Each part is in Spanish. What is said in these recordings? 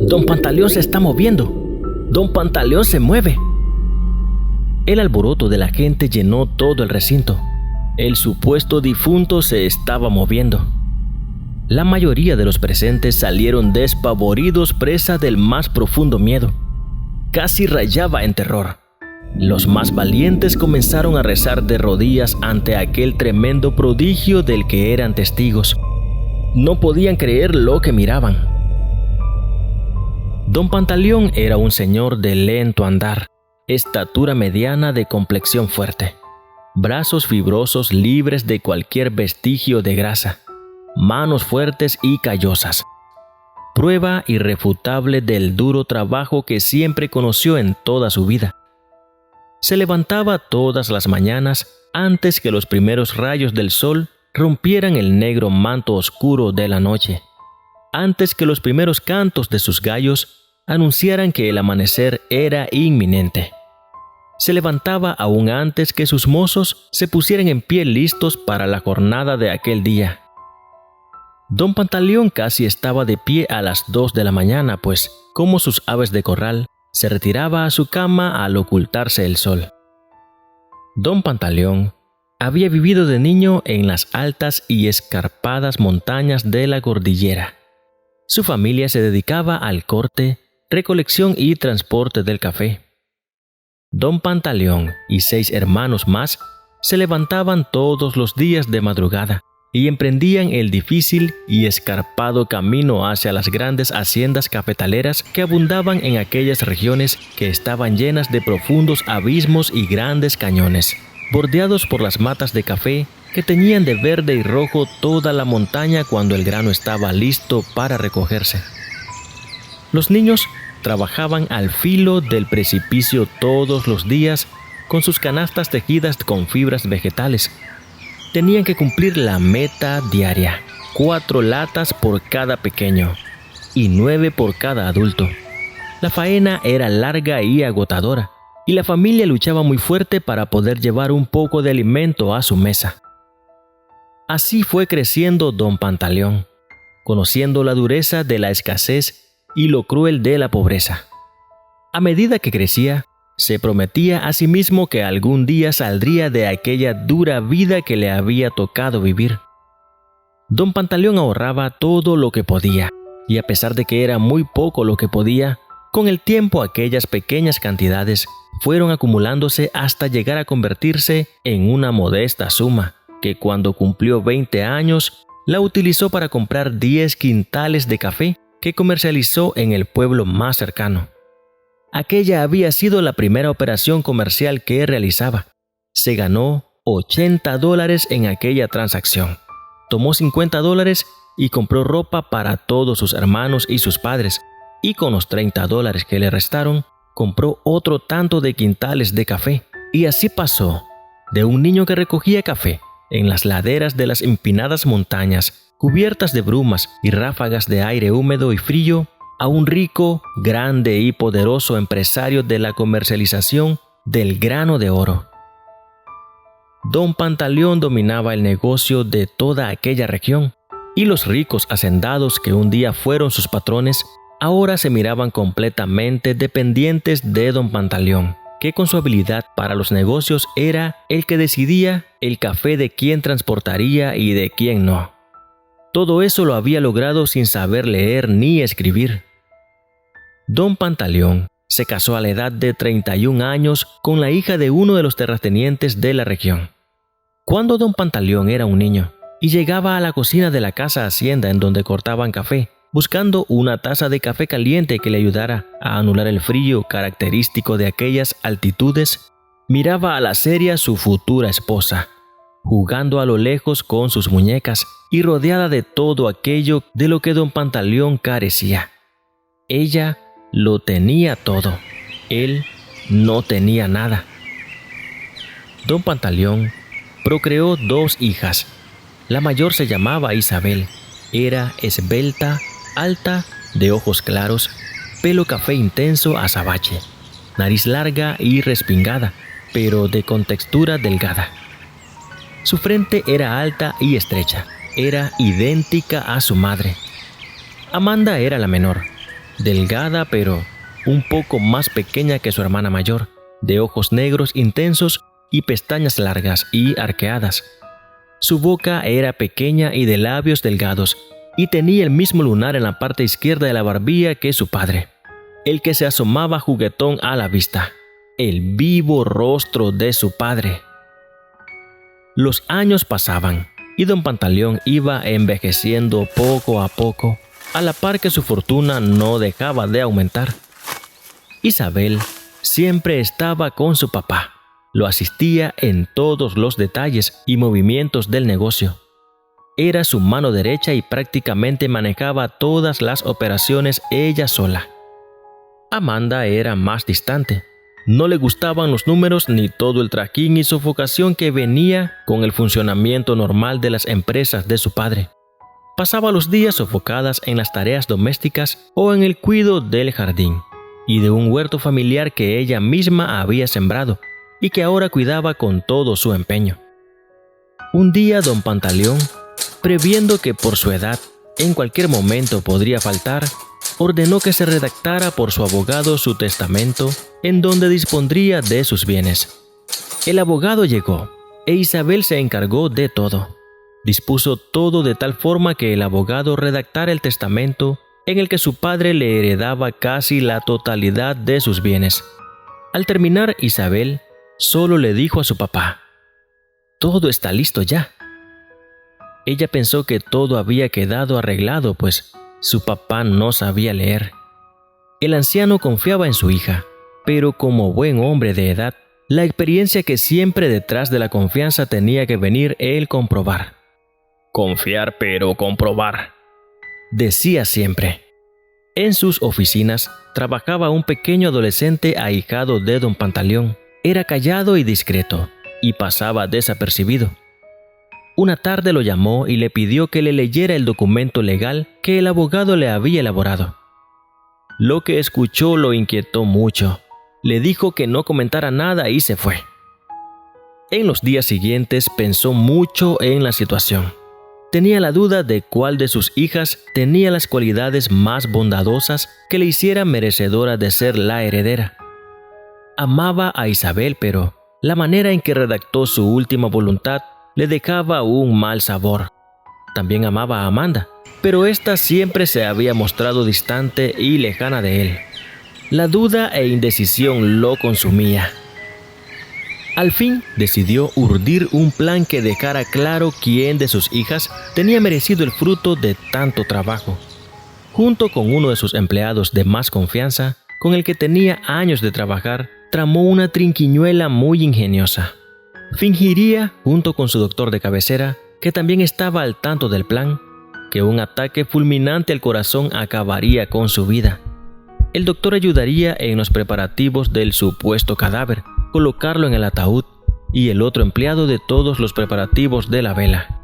Don Pantaleón se está moviendo. Don Pantaleón se mueve. El alboroto de la gente llenó todo el recinto. El supuesto difunto se estaba moviendo. La mayoría de los presentes salieron despavoridos, presa del más profundo miedo. Casi rayaba en terror. Los más valientes comenzaron a rezar de rodillas ante aquel tremendo prodigio del que eran testigos. No podían creer lo que miraban. Don Pantaleón era un señor de lento andar, estatura mediana, de complexión fuerte, brazos fibrosos libres de cualquier vestigio de grasa, manos fuertes y callosas, prueba irrefutable del duro trabajo que siempre conoció en toda su vida. Se levantaba todas las mañanas antes que los primeros rayos del sol rompieran el negro manto oscuro de la noche, antes que los primeros cantos de sus gallos anunciaran que el amanecer era inminente. Se levantaba aún antes que sus mozos se pusieran en pie listos para la jornada de aquel día. Don Pantaleón casi estaba de pie a las 2 de la mañana, pues, como sus aves de corral, se retiraba a su cama al ocultarse el sol. Don Pantaleón había vivido de niño en las altas y escarpadas montañas de la cordillera. Su familia se dedicaba al corte, recolección y transporte del café. Don Pantaleón y 6 hermanos más se levantaban todos los días de madrugada y emprendían el difícil y escarpado camino hacia las grandes haciendas cafetaleras que abundaban en aquellas regiones que estaban llenas de profundos abismos y grandes cañones, bordeados por las matas de café que teñían de verde y rojo toda la montaña cuando el grano estaba listo para recogerse. Los niños trabajaban al filo del precipicio todos los días con sus canastas tejidas con fibras vegetales. Tenían que cumplir la meta diaria: 4 latas por cada pequeño y 9 por cada adulto. La faena era larga y agotadora, y la familia luchaba muy fuerte para poder llevar un poco de alimento a su mesa. Así fue creciendo Don Pantaleón, conociendo la dureza de la escasez y lo cruel de la pobreza. A medida que crecía, se prometía a sí mismo que algún día saldría de aquella dura vida que le había tocado vivir. Don Pantaleón ahorraba todo lo que podía, y a pesar de que era muy poco lo que podía, con el tiempo aquellas pequeñas cantidades fueron acumulándose hasta llegar a convertirse en una modesta suma, que cuando cumplió 20 años, la utilizó para comprar 10 quintales de café que comercializó en el pueblo más cercano. Aquella había sido la primera operación comercial que realizaba. Se ganó $80 en aquella transacción. Tomó $50 y compró ropa para todos sus hermanos y sus padres, y con los $30 que le restaron, compró otro tanto de quintales de café. Y así pasó de un niño que recogía café en las laderas de las empinadas montañas, cubiertas de brumas y ráfagas de aire húmedo y frío, a un rico, grande y poderoso empresario de la comercialización del grano de oro. Don Pantaleón dominaba el negocio de toda aquella región, y los ricos hacendados que un día fueron sus patrones, ahora se miraban completamente dependientes de Don Pantaleón, que con su habilidad para los negocios era el que decidía el café de quién transportaría y de quién no. Todo eso lo había logrado sin saber leer ni escribir. Don Pantaleón se casó a la edad de 31 años con la hija de uno de los terratenientes de la región. Cuando Don Pantaleón era un niño y llegaba a la cocina de la casa hacienda en donde cortaban café, buscando una taza de café caliente que le ayudara a anular el frío característico de aquellas altitudes, miraba a la seria su futura esposa, jugando a lo lejos con sus muñecas y rodeada de todo aquello de lo que Don Pantaleón carecía. Ella lo tenía todo, él no tenía nada. Don Pantaleón procreó 2 hijas. La mayor se llamaba Isabel. Era esbelta, alta, de ojos claros, pelo café intenso azabache, nariz larga y respingada, pero de contextura delgada. Su frente era alta y estrecha, era idéntica a su madre. Amanda era la menor. delgada pero un poco más pequeña que su hermana mayor, de ojos negros intensos y pestañas largas y arqueadas. Su boca era pequeña y de labios delgados, y tenía el mismo lunar en la parte izquierda de la barbilla que su padre, el que se asomaba juguetón a la vista, el vivo rostro de su padre. Los años pasaban, y don Pantaleón iba envejeciendo poco a poco, a la par que su fortuna no dejaba de aumentar. Isabel siempre estaba con su papá. Lo asistía en todos los detalles y movimientos del negocio. Era su mano derecha y prácticamente manejaba todas las operaciones ella sola. Amanda era más distante. No le gustaban los números ni todo el trajín y sofocación que venía con el funcionamiento normal de las empresas de su padre. Pasaba los días sofocadas en las tareas domésticas o en el cuidado del jardín y de un huerto familiar que ella misma había sembrado y que ahora cuidaba con todo su empeño. Un día don Pantaleón, previendo que por su edad en cualquier momento podría faltar, ordenó que se redactara por su abogado su testamento en donde dispondría de sus bienes. El abogado llegó e Isabel se encargó de todo. Dispuso todo de tal forma que el abogado redactara el testamento en el que su padre le heredaba casi la totalidad de sus bienes. Al terminar, Isabel solo le dijo a su papá: «Todo está listo ya». Ella pensó que todo había quedado arreglado, pues su papá no sabía leer. El anciano confiaba en su hija, pero como buen hombre de edad, la experiencia que siempre detrás de la confianza tenía que venir él comprobar. «Confiar pero comprobar», decía siempre. En sus oficinas trabajaba un pequeño adolescente ahijado de don Pantaleón. Era callado y discreto, y pasaba desapercibido. Una tarde lo llamó y le pidió que le leyera el documento legal que el abogado le había elaborado. Lo que escuchó lo inquietó mucho. Le dijo que no comentara nada y se fue. En los días siguientes pensó mucho en la situación. Tenía la duda de cuál de sus hijas tenía las cualidades más bondadosas que le hicieran merecedora de ser la heredera. Amaba a Isabel, pero la manera en que redactó su última voluntad le dejaba un mal sabor. También amaba a Amanda, pero ésta siempre se había mostrado distante y lejana de él. La duda e indecisión lo consumía. Al fin decidió urdir un plan que dejara claro quién de sus hijas tenía merecido el fruto de tanto trabajo. Junto con uno de sus empleados de más confianza, con el que tenía años de trabajar, tramó una trinquiñuela muy ingeniosa. Fingiría, junto con su doctor de cabecera, que también estaba al tanto del plan, que un ataque fulminante al corazón acabaría con su vida. El doctor ayudaría en los preparativos del supuesto cadáver, colocarlo en el ataúd, y el otro empleado de todos los preparativos de la vela.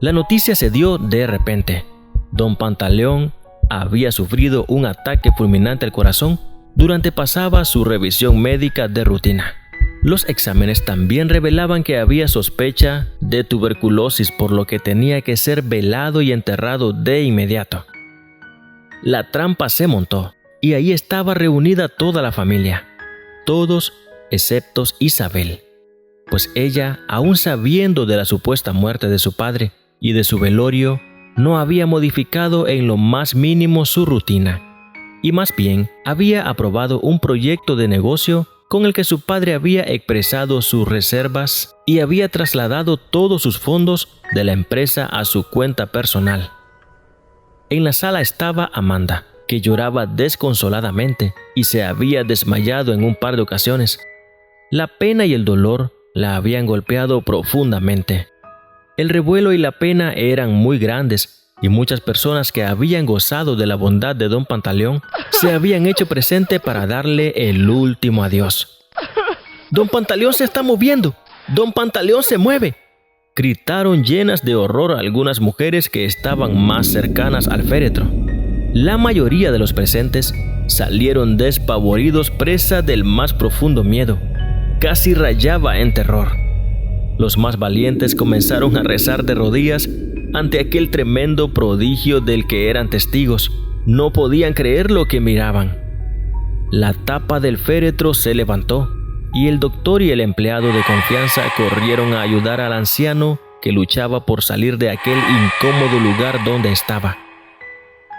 La noticia se dio de repente. Don Pantaleón había sufrido un ataque fulminante al corazón durante pasaba su revisión médica de rutina. Los exámenes también revelaban que había sospecha de tuberculosis, por lo que tenía que ser velado y enterrado de inmediato. La trampa se montó y ahí estaba reunida toda la familia. Todos excepto Isabel, pues ella, aún sabiendo de la supuesta muerte de su padre y de su velorio, no había modificado en lo más mínimo su rutina, y más bien había aprobado un proyecto de negocio con el que su padre había expresado sus reservas y había trasladado todos sus fondos de la empresa a su cuenta personal. En la sala estaba Amanda, que lloraba desconsoladamente y se había desmayado en un par de ocasiones. La pena y el dolor la habían golpeado profundamente. El revuelo y la pena eran muy grandes y muchas personas que habían gozado de la bondad de don Pantaleón se habían hecho presente para darle el último adiós. «¡Don Pantaleón se está moviendo! ¡Don Pantaleón se mueve!», gritaron llenas de horror algunas mujeres que estaban más cercanas al féretro. La mayoría de los presentes salieron despavoridos, presa del más profundo miedo. Casi rayaba en terror. Los más valientes comenzaron a rezar de rodillas ante aquel tremendo prodigio del que eran testigos, No podían creer lo que miraban. La tapa del féretro se levantó y el doctor y el empleado de confianza corrieron a ayudar al anciano que luchaba por salir de aquel incómodo lugar donde estaba.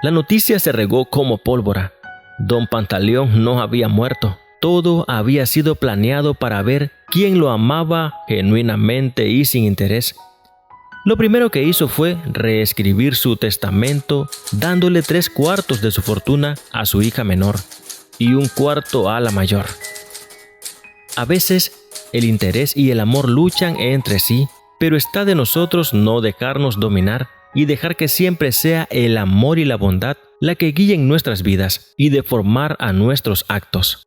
La noticia se regó como pólvora. Don Pantaleón no había muerto. Todo había sido planeado para ver quién lo amaba genuinamente y sin interés. Lo primero que hizo fue reescribir su testamento, dándole 3/4 de su fortuna a su hija menor y 1/4 a la mayor. A veces, el interés y el amor luchan entre sí, pero está de nosotros no dejarnos dominar y dejar que siempre sea el amor y la bondad la que guíen nuestras vidas y deformar a nuestros actos.